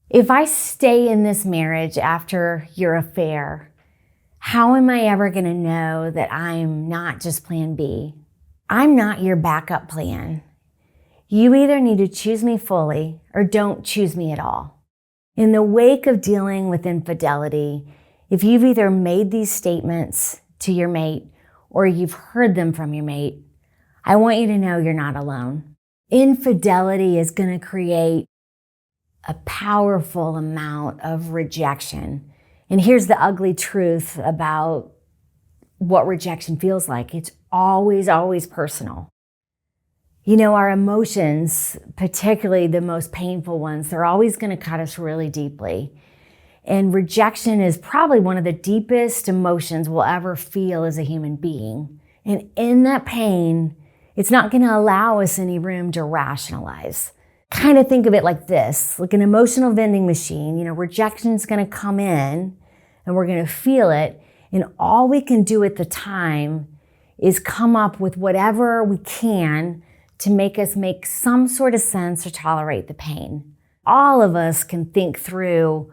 If I stay in this marriage after your affair, how am I ever going to know that I'm not just plan B? I'm not your backup plan. You either need to choose me fully or don't choose me at all. In the wake of dealing with infidelity, if you've either made these statements to your mate or you've heard them from your mate, I want you to know you're not alone. Infidelity is going to create a powerful amount of rejection. And here's the ugly truth about what rejection feels like. It's always, always personal. You know, our emotions, particularly the most painful ones, they're always going to cut us really deeply. And rejection is probably one of the deepest emotions we'll ever feel as a human being. And in that pain, it's not going to allow us any room to rationalize. Kind of think of it like this, like an emotional vending machine. You know, rejection is going to come in and we're going to feel it. And all we can do at the time is come up with whatever we can to make us make some sort of sense or tolerate the pain. All of us can think through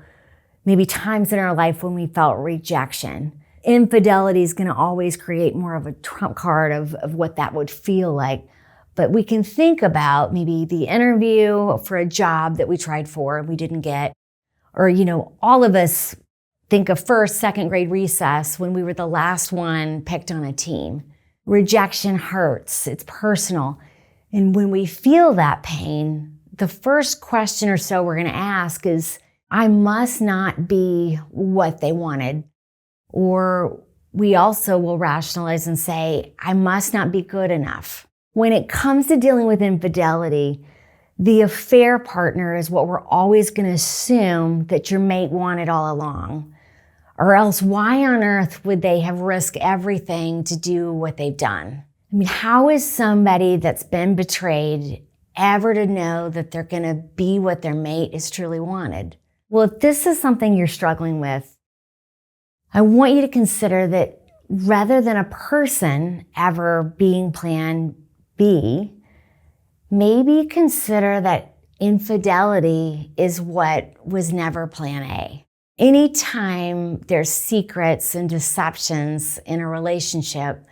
maybe times in our life when we felt rejection. Infidelity is going to always create more of a trump card of what that would feel like. But we can think about maybe the interview for a job that we tried for and we didn't get. Or, you know, all of us think of first, second grade recess when we were the last one picked on a team. Rejection hurts. It's personal. And when we feel that pain, the first question or so we're going to ask is, I must not be what they wanted. Or we also will rationalize and say, I must not be good enough. When it comes to dealing with infidelity, the affair partner is what we're always going to assume that your mate wanted all along. Or else why on earth would they have risked everything to do what they've done? I mean, how is somebody that's been betrayed ever to know that they're going to be what their mate is truly wanted? Well, if this is something you're struggling with, I want you to consider that rather than a person ever being plan B, maybe consider that infidelity is what was never plan A. Anytime there's secrets and deceptions in a relationship,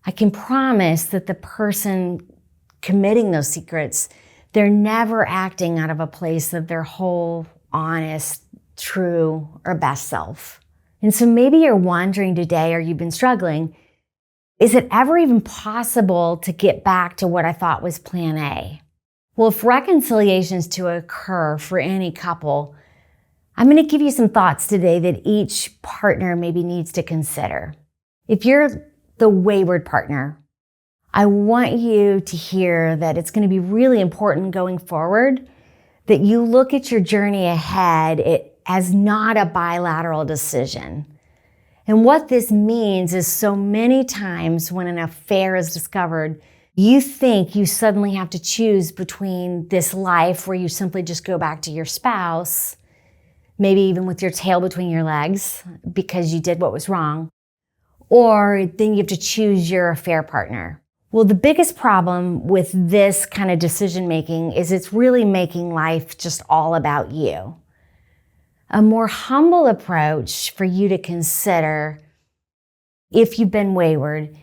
I can promise that the person committing those secrets, they're never acting out of a place of their whole, honest, true, or best self. And so maybe you're wondering today, or you've been struggling, is it ever even possible to get back to what I thought was plan A? Well, if reconciliation is to occur for any couple, I'm going to give you some thoughts today that each partner maybe needs to consider. If you're the wayward partner, I want you to hear that it's going to be really important going forward that you look at your journey ahead as not a bilateral decision. And what this means is so many times when an affair is discovered, you think you suddenly have to choose between this life where you simply just go back to your spouse, maybe even with your tail between your legs because you did what was wrong, or then you have to choose your affair partner. Well, the biggest problem with this kind of decision making is it's really making life just all about you. A more humble approach for you to consider, if you've been wayward,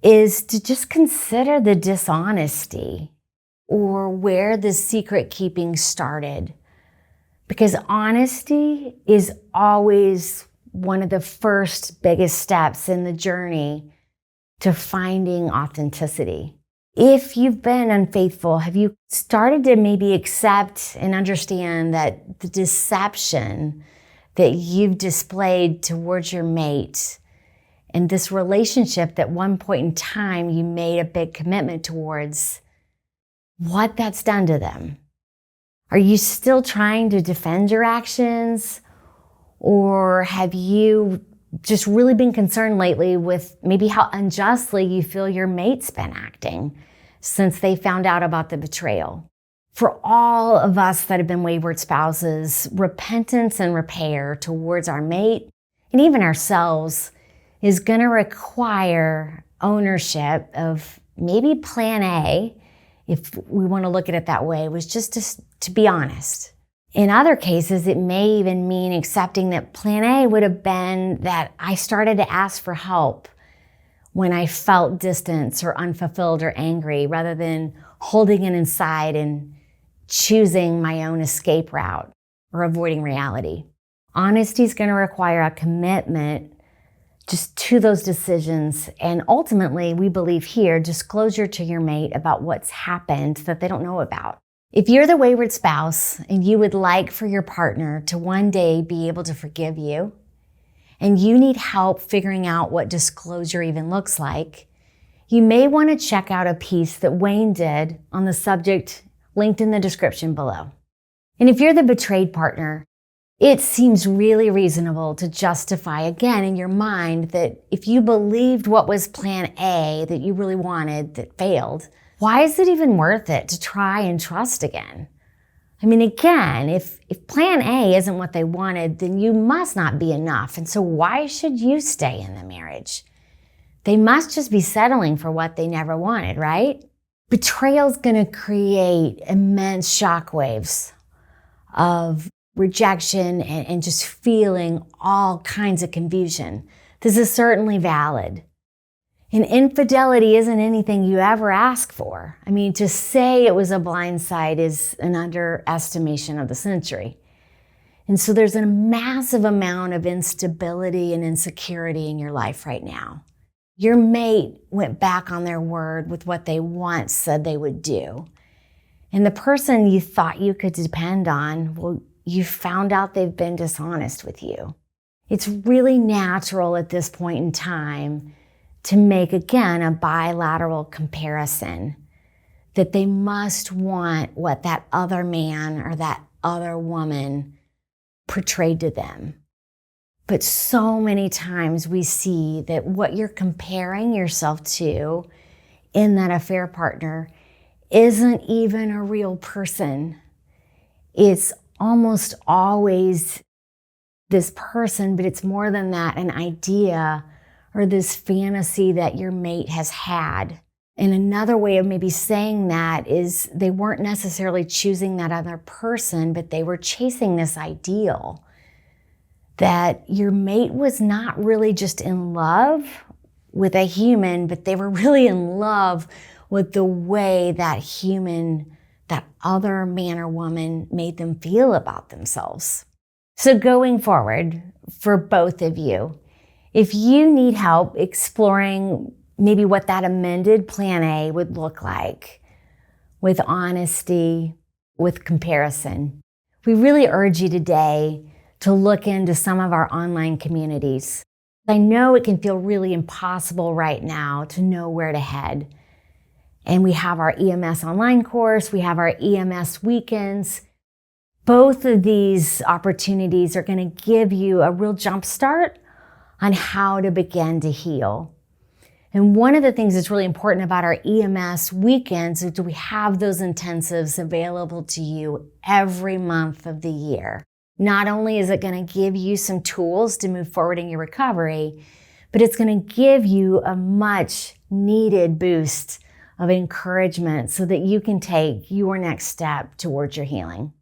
is to just consider the dishonesty or where the secret keeping started. Because honesty is always one of the first biggest steps in the journey to finding authenticity. If you've been unfaithful, have you started to maybe accept and understand that the deception that you've displayed towards your mate and this relationship that one point in time you made a big commitment towards, what that's done to them? Are you still trying to defend your actions? Or have you just really been concerned lately with maybe how unjustly you feel your mate's been acting since they found out about the betrayal? For all of us that have been wayward spouses, repentance and repair towards our mate and even ourselves is going to require ownership of maybe plan A, if we want to look at it that way, was just to be honest In other cases, it may even mean accepting that plan A would have been that I started to ask for help when I felt distance or unfulfilled or angry, rather than holding it inside and choosing my own escape route or avoiding reality. Honesty is going to require a commitment just to those decisions. And ultimately, we believe here, disclosure to your mate about what's happened that they don't know about. If you're the wayward spouse and you would like for your partner to one day be able to forgive you, and you need help figuring out what disclosure even looks like, you may want to check out a piece that Wayne did on the subject linked in the description below. And if you're the betrayed partner, it seems really reasonable to justify again in your mind that if you believed what was plan A that you really wanted that failed, why is it even worth it to try and trust again? I mean, again, if plan A isn't what they wanted, then you must not be enough. And so why should you stay in the marriage? They must just be settling for what they never wanted, right? Betrayal's gonna create immense shockwaves of rejection and just feeling all kinds of confusion. This is certainly valid. And infidelity isn't anything you ever ask for. I mean, to say it was a blindside is an underestimation of the century. And so there's a massive amount of instability and insecurity in your life right now. Your mate went back on their word with what they once said they would do. And the person you thought you could depend on, well, you found out they've been dishonest with you. It's really natural at this point in time to make, again, a bilateral comparison that they must want what that other man or that other woman portrayed to them. But so many times we see that what you're comparing yourself to in that affair partner isn't even a real person. It's almost always this person, but it's more than that, an idea or this fantasy that your mate has had. And another way of maybe saying that is they weren't necessarily choosing that other person, but they were chasing this ideal that your mate was not really just in love with a human, but they were really in love with the way that human, that other man or woman made them feel about themselves. So going forward, for both of you, if you need help exploring maybe what that amended plan A would look like with honesty, with comparison, we really urge you today to look into some of our online communities. I know it can feel really impossible right now to know where to head. And we have our EMS online course, we have our EMS weekends. Both of these opportunities are going to give you a real jump start on how to begin to heal. And one of the things that's really important about our EMS weekends is we have those intensives available to you every month of the year. Not only is it going to give you some tools to move forward in your recovery, but it's going to give you a much needed boost of encouragement so that you can take your next step towards your healing.